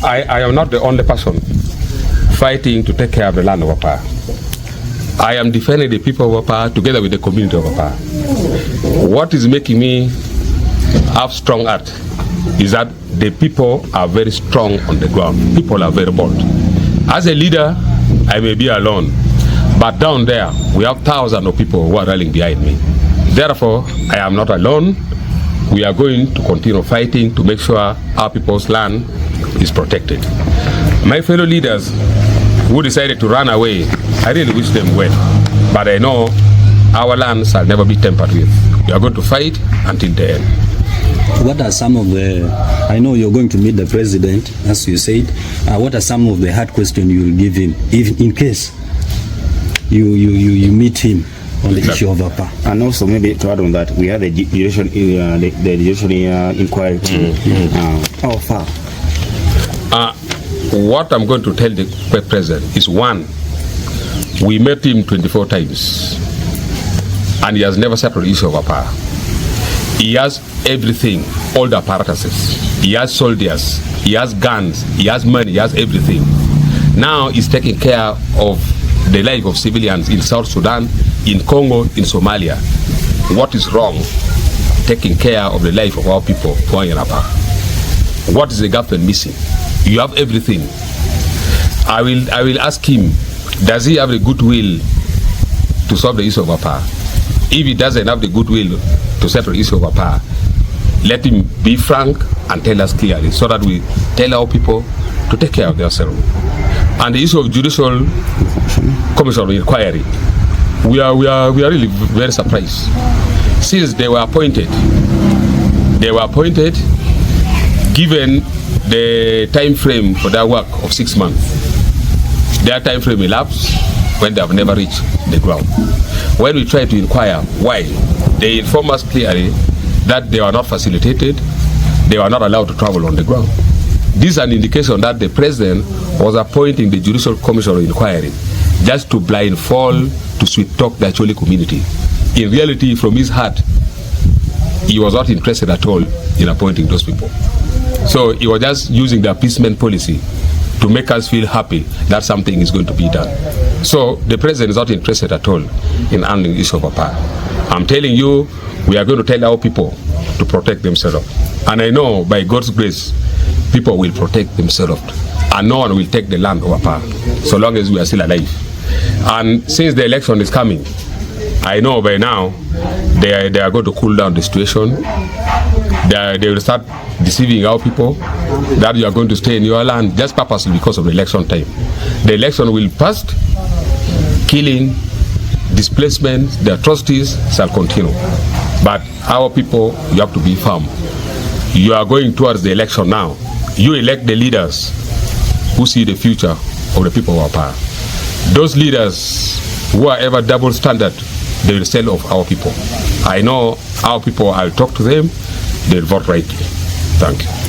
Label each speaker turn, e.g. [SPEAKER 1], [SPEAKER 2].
[SPEAKER 1] I am not the only person fighting to take care of the land of Apaa. I am defending the people of Apaa together with the community of Apaa. What is making me have strong heart is that the people are very strong on the ground. People are very bold. As a leader, I may be alone, but down there, we have thousands of people who are rallying behind me. Therefore, I am not alone. We are going to continue fighting to make sure our people's land is protected. My fellow leaders who decided to run away, I really wish them well. But I know our land shall never be tampered with. We are going to fight until the end.
[SPEAKER 2] What are some of the, I know you're going to meet the president, as you said. What are some of the hard questions you will give him, if in case you meet him on the issue of Apaa?
[SPEAKER 3] And also maybe to add on that, we have the judicial inquiry. How far?
[SPEAKER 1] What I'm going to tell the president is, one, we met him 24 times and he has never settled the issue of Apaa. He has everything, all the apparatuses. He has soldiers, he has guns, he has money, he has everything. Now he's taking care of the life of civilians in South Sudan, in Congo, in Somalia. What is wrong taking care of the life of our people who are in Apaa? What is the government missing? You have everything. I will ask him, does he have the goodwill to solve the issue of Apaa? If he doesn't have the goodwill to settle the issue of Apaa, let him be frank and tell us clearly so that we tell our people to take care of themselves. And the issue of judicial commission of inquiry, we are really very surprised. Since they were appointed, given the time frame for their work of 6 months. Their time frame elapsed when they have never reached the ground. When we try to inquire why, they inform us clearly that they are not facilitated, they were not allowed to travel on the ground. This is an indication that the president was appointing the Judicial Commission of Inquiry just to blindfold, to sweet-talk the Acholi community. In reality, from his heart, he was not interested at all in appointing those people. So he was just using the appeasement policy to make us feel happy that something is going to be done. So the president is not interested at all in handling the issue of Apaa. I'm telling you, we are going to tell our people to protect themselves. And I know by God's grace, people will protect themselves. And no one will take the land of Apaa so long as we are still alive. And since the election is coming, I know by now they are going to cool down the situation. They will start deceiving our people that you are going to stay in your land just purposely because of the election time. The election will pass, killing, displacement, the atrocities shall continue. But our people, you have to be firm. You are going towards the election now. You elect the leaders who see the future of the people of Apaa. Those leaders who are ever double standard, they will sell off our people. I know our people, I'll talk to them, they'll vote rightly. Thank you.